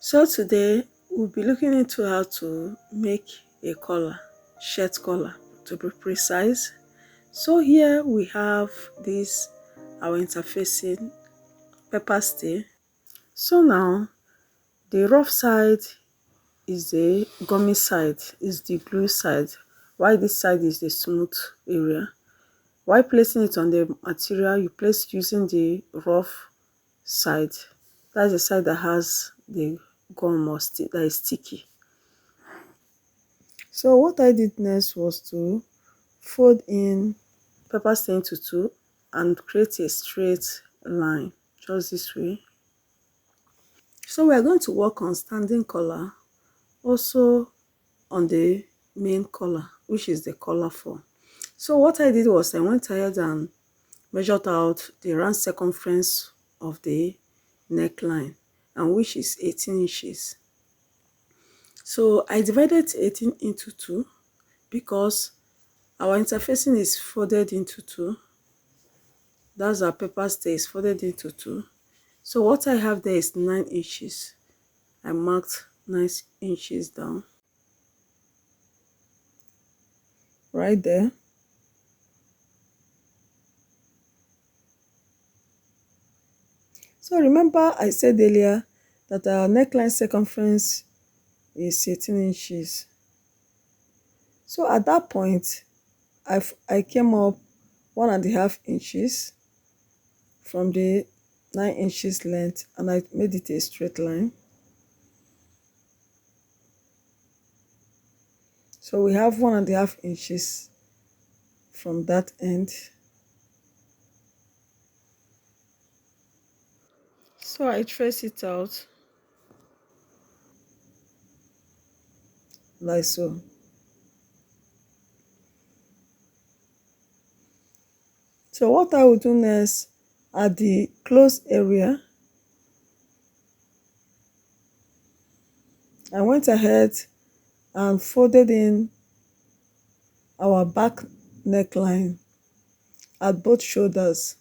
So today we'll be looking into how to make a collar, shirt collar to be precise. So here we have this our interfacing paper stay. So now the rough side is the gummy side, is the glue side, while this side is the smooth area. While placing it on the material, you place using the rough side. That's the side that has the gum or that is sticky. So what I did next was to fold in pepper stain to two and create a straight line, just this way. So we are going to work on standing collar, also on the main collar, which is the collar form. So what I did was I went ahead and measured out the round circumference of the neckline, and which is 18 inches. So I divided 18 into 2 because our interfacing is folded into 2. That's our paper stay is folded into 2. So what I have there is 9 inches. I marked 9 inches down right there. So remember I said earlier that our neckline circumference is 18 inches. So at that point, I came up 1.5 inches from the 9 inches length and I made it a straight line. So we have 1.5 inches from that end. So I trace it out like so. So what I will do next at the closed area, I went ahead and folded in our back neckline at both shoulders.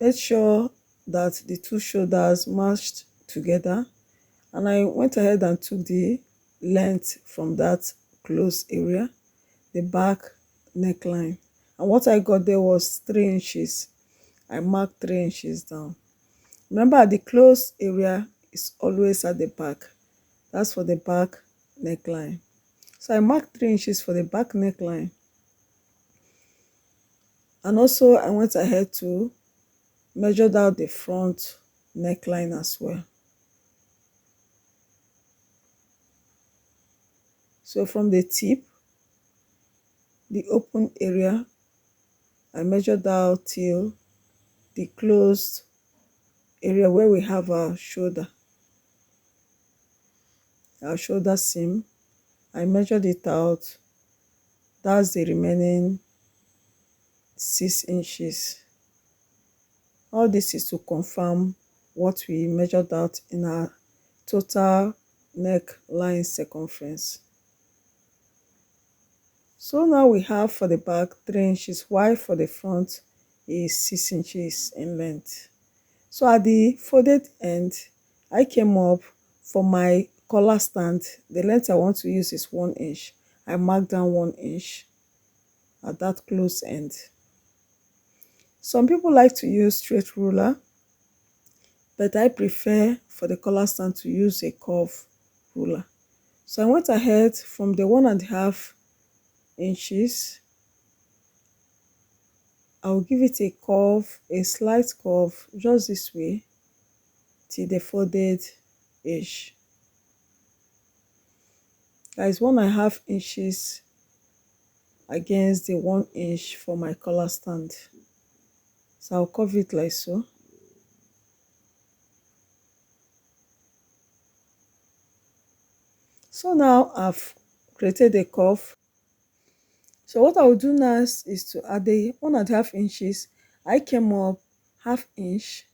Make sure that the two shoulders matched together, and I went ahead and took the length from that closed area, the back neckline, and what I got there was 3 inches. I marked 3 inches down. Remember, the closed area is always at the back. That's for the back neckline. So I marked 3 inches for the back neckline, and also I went ahead to measure out the front neckline as well. So from the tip, the open area, I measured out till the closed area where we have our shoulder seam. I measured it out. That's the remaining 6 inches. All this is to confirm what we measured out in our total neckline circumference. So now we have for the back 3 inches, while for the front is 6 inches in length. So at the folded end, I came up for my collar stand. The length I want to use is 1 inch. I marked down 1 inch at that close end. Some people like to use straight ruler, but I prefer for the collar stand to use a curve ruler. So I went ahead from the 1.5 inches. I'll give it a curve, a slight curve, just this way, till the folded edge. That is 1.5 inches against the 1 inch for my collar stand. So I'll curve it like so. So now I've created a curve. So what I will do next is to add the 1.5 inches. I came up 1/2 inch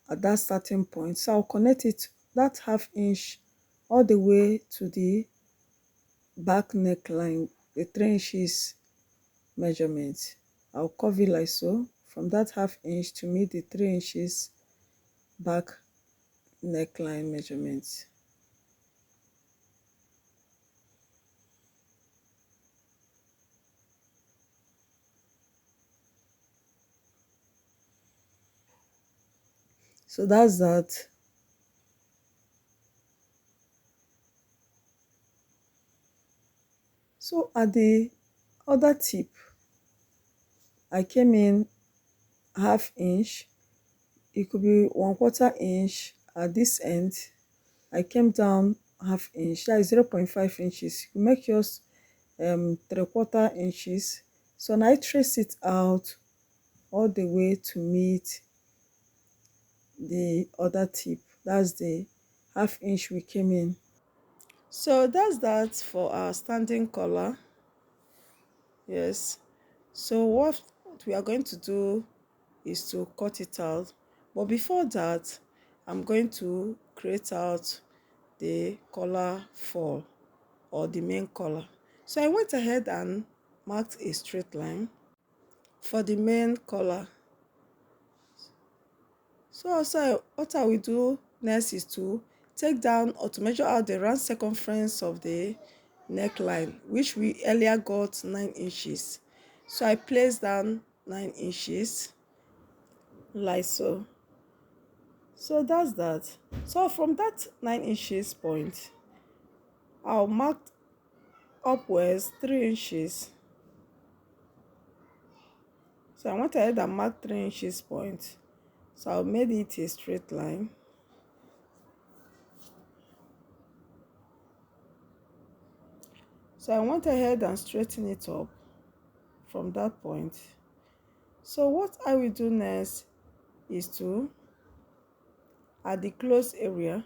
at that starting point. So I'll connect it, that 1/2 inch, all the way to the back neckline, the 3 inches measurement. I'll curve it like so from that 1/2 inch to meet the 3 inches back neckline measurements. So that's that. So at the other tip, I came in half inch. It could be 1/4 inch at this end. I came down half inch, that is 0.5 inches. You make yours 3/4 inches. So now I trace it out all the way to meet the other tip. That's the half inch we came in. So that's that for our standing collar. Yes. So what we are going to do is to cut it out. But before that, I'm going to create out the collar fall or the main collar. So I went ahead and marked a straight line for the main collar. So also what I will do next is to take down or to measure out the round circumference of the neckline, which we earlier got 9 inches. So I place down 9 inches like so. So that's that. So from that 9 inches point, I'll mark upwards 3 inches. So I went ahead and marked 3 inches point. So I'll made it a straight line. So I went ahead and straighten it up from that point. So what I will do next is to, at the close area,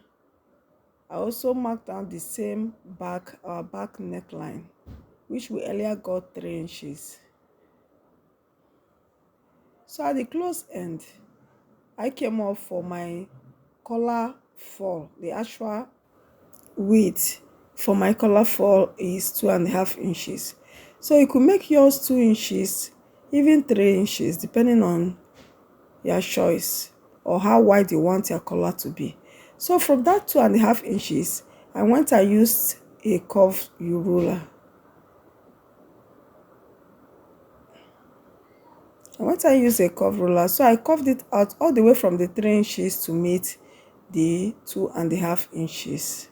I also mark down the same back, our back neckline, which we earlier got 3 inches. So at the close end, I came up for my collar fall. The actual width for my collar fall is 2.5 inches. So you could make yours 2 inches, even 3 inches, depending on your choice or how wide you want your collar to be. So from that 2.5 inches, I went and used a curved ruler. So I curved it out all the way from the 3 inches to meet the 2.5 inches,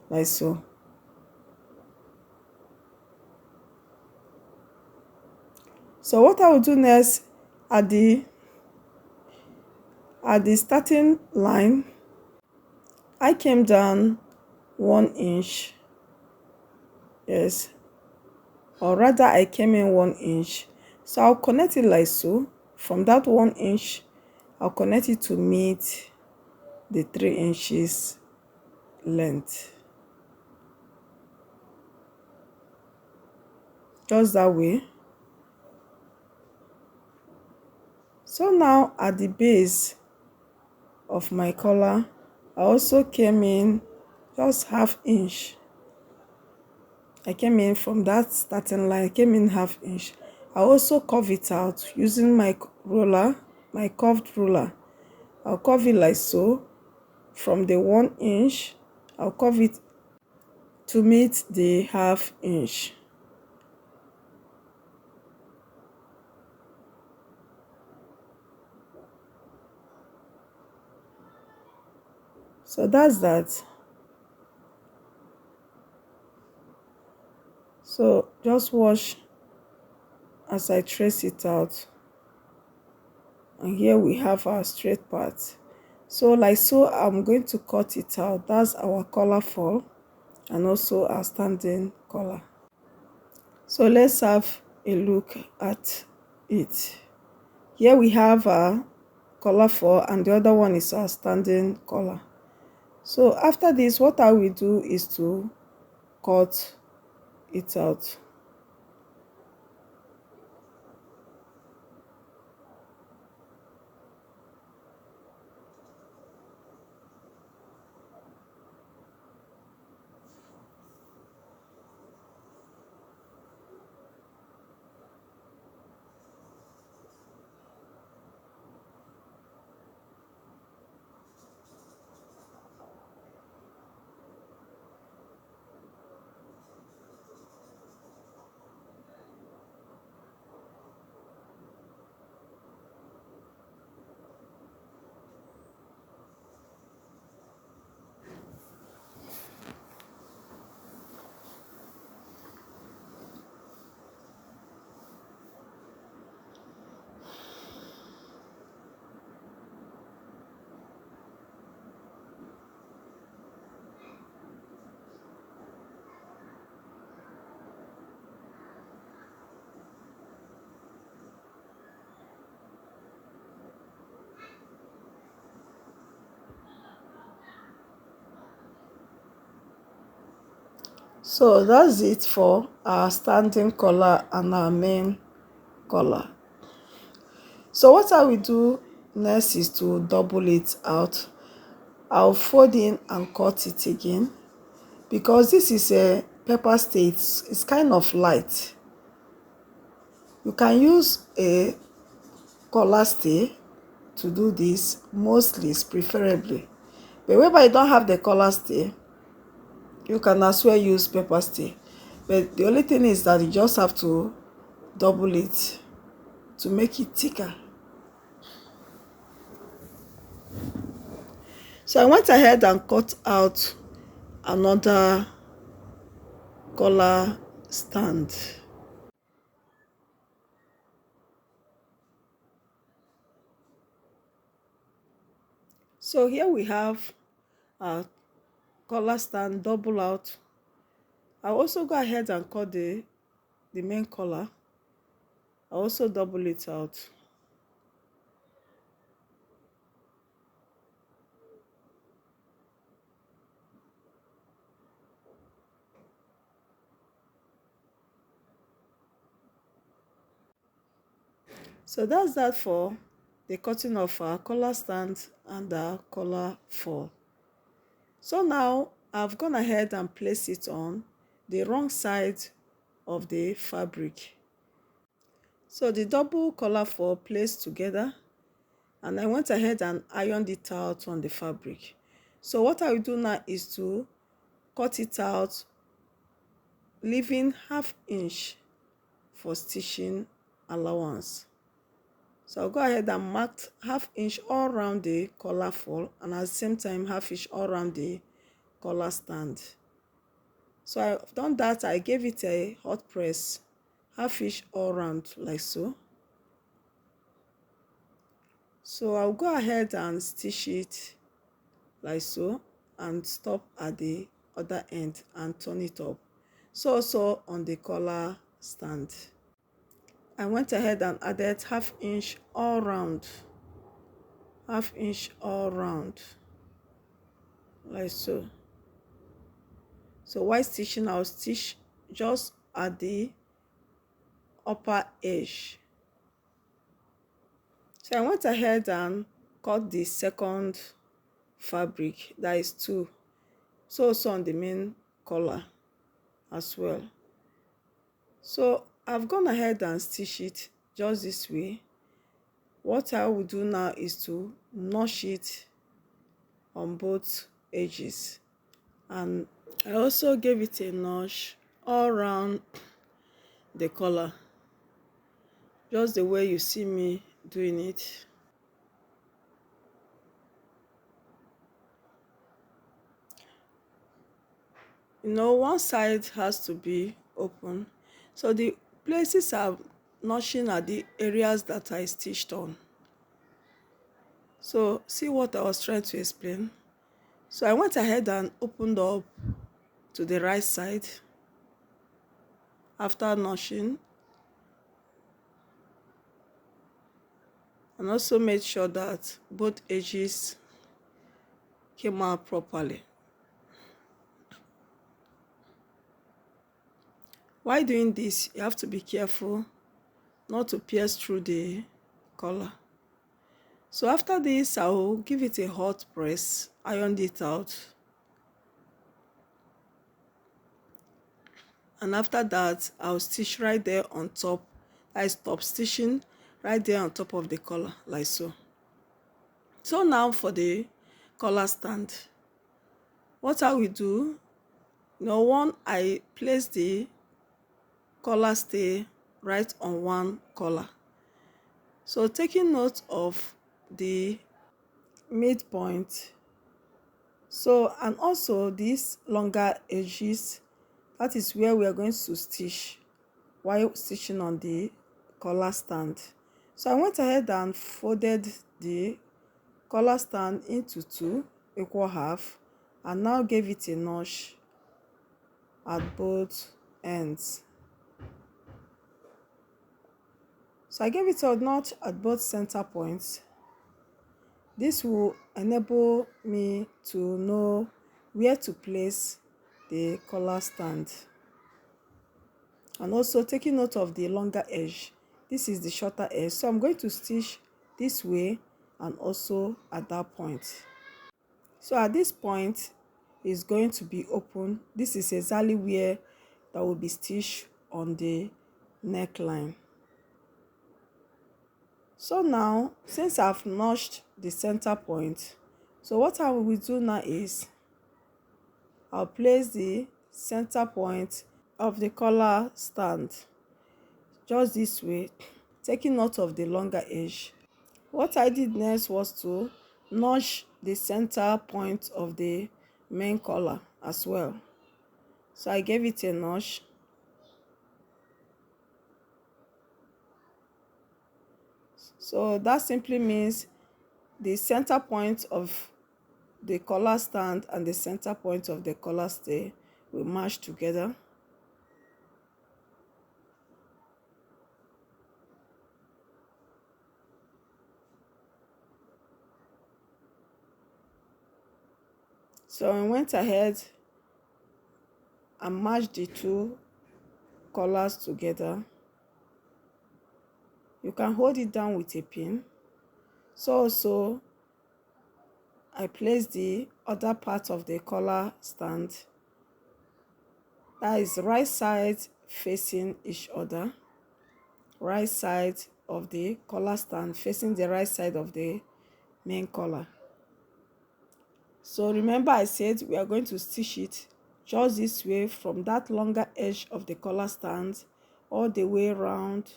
like so. So what I will do next, at the starting line, I came down 1 inch. Yes, or rather I came in 1 inch. So I'll connect it like so. From that 1 inch, I'll connect it to meet the 3 inches length. Just that way. So now at the base of my collar, I also came in just half inch. I came in from that starting line, I came in half inch. I also curve it out using my ruler, my curved ruler. I'll curve it like so. From the 1 inch, I'll curve it to meet the half inch. So that's that. So just watch as I trace it out. And here we have our straight part. So like so, I'm going to cut it out. That's our collar fall and also our standing collar. So let's have a look at it. Here we have our collar fall and the other one is our standing collar. So after this, what I will do is to cut it out. So that's it for our standing collar and our main collar. So what I will do next is to double it out. I'll fold in and cut it again, because this is a paper stay. It's kind of light. You can use a collar stay to do this, mostly is preferably. But whereby you don't have the collar stay, you can as well use paper stay. But the only thing is that you just have to double it to make it thicker. So I went ahead and cut out another collar stand. So here we have our collar stand double out. I also go ahead and cut the main collar. I also double it out. So that's that for the cutting of our collar stand and our collar fall. So now I've gone ahead and placed it on the wrong side of the fabric. So the double collar fall placed together, and I went ahead and ironed it out on the fabric. So what I will do now is to cut it out, leaving ½ inch for stitching allowance. So I'll go ahead and mark ½ inch all around the collar fall, and at the same time ½ inch all around the collar stand. So I've done that. I gave it a hot press, ½ inch all around, like so. So I'll go ahead and stitch it like so, and stop at the other end and turn it up. So also on the collar stand, I went ahead and added ½ inch all round, ½ inch all round, like so. So while stitching, I'll stitch just at the upper edge. So I went ahead and cut the second fabric, that is 2, so also on the main collar as well. So I've gone ahead and stitch it just this way. What I will do now is to notch it on both edges, and I also gave it a notch all around the collar, just the way you see me doing it. One side has to be open, so the places I'm notching are the areas that I stitched on. So see what I was trying to explain. So I went ahead and opened up to the right side after notching, and also made sure that both edges came out properly. While doing this, you have to be careful not to pierce through the collar. So after this, I will give it a hot press, iron it out, and after that I'll stitch right there on top. I stop stitching right there on top of the collar, like so. So now for the collar stand, what I will do, one, I place the collar stay right on one collar. So taking note of the midpoint, so and also these longer edges, that is where we are going to stitch while stitching on the collar stand. So I went ahead and folded the collar stand into 2 equal half, and now gave it a notch at both ends. So I gave it a notch at both center points. This will enable me to know where to place the collar stand. And also taking note of the longer edge, this is the shorter edge, so I'm going to stitch this way and also at that point. So at this point is going to be open. This is exactly where that will be stitched on the neckline. So now, since I've notched the center point, so what I will do now is I'll place the center point of the collar stand just this way, taking note of the longer edge. What I did next was to notch the center point of the main collar as well. So I gave it a notch. So that simply means the center point of the collar stand and the center point of the collar stay will match together. So I went ahead and matched the two collars together. You can hold it down with a pin. So also I placed the other part of the collar stand, that is right side facing each other, right side of the collar stand facing the right side of the main collar. So remember I said we are going to stitch it just this way from that longer edge of the collar stand all the way around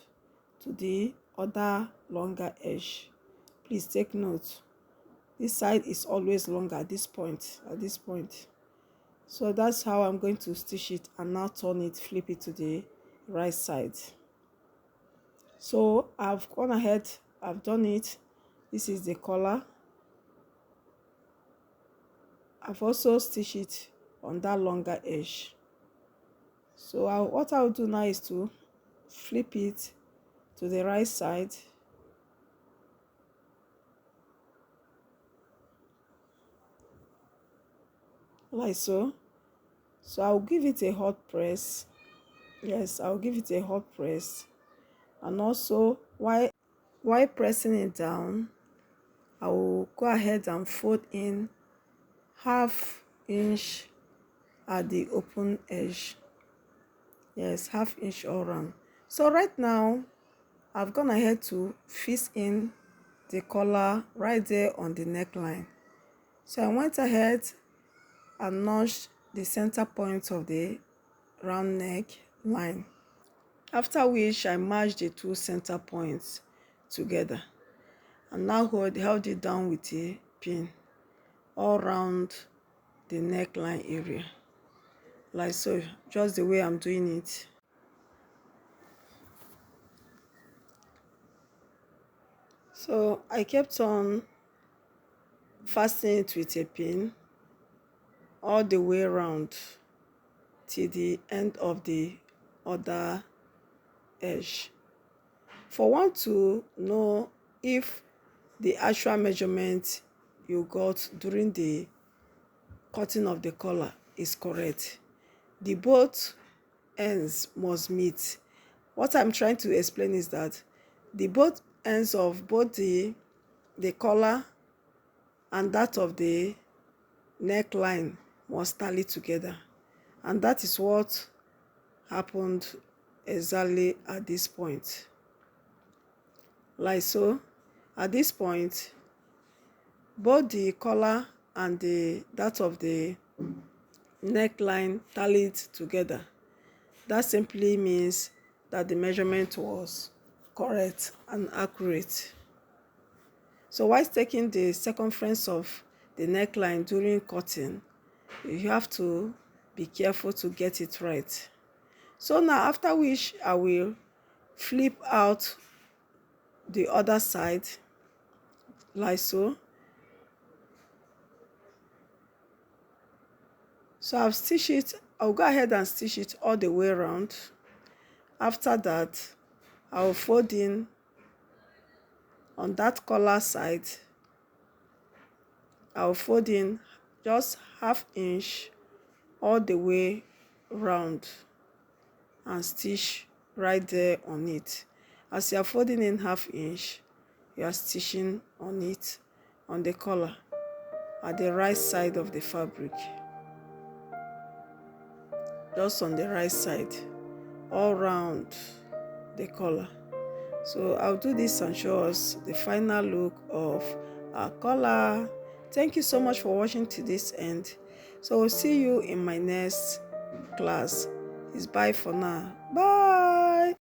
to the other longer edge. Please take note, this side is always longer at this point. So that's how I'm going to stitch it, and now turn it, flip it to the right side. So I've gone ahead, I've done it. This is the collar. I've also stitched it on that longer edge. So what I'll do now is to flip it to the right side, like so. So I'll give it a hot press. Yes, I'll give it a hot press. And also while pressing it down, I will go ahead and fold in ½ inch at the open edge. Yes, ½ inch all around. So right now I've gone ahead to fix in the collar right there on the neckline. So I went ahead and notched the center point of the round neck line, after which I matched the two center points together and now held it down with a pin all around the neckline area, like so, just the way I'm doing it. So I kept on fastening it with a pin all the way around till the end of the other edge. For one to know if the actual measurement you got during the cutting of the collar is correct, the both ends must meet. What I'm trying to explain is that the both ends of both the collar and that of the neckline must tally together, and that is what happened exactly at this point, like so. At this point, both the collar and that of the neckline tallied together. That simply means that the measurement was correct and accurate. So while taking the circumference of the neckline during cutting, you have to be careful to get it right. So now, after which I will flip out the other side, like so. So I've stitched it. I'll go ahead and stitch it all the way around. After that, I'll fold in on that collar side. I'll fold in just ½ inch all the way round and stitch right there on it. As you are folding in 1/2 inch, you are stitching on it, on the collar at the right side of the fabric, just on the right side, all round the collar. So I'll do this and show us the final look of our collar. Thank you so much for watching to this end. So we'll see you in my next class. It's bye for now. Bye.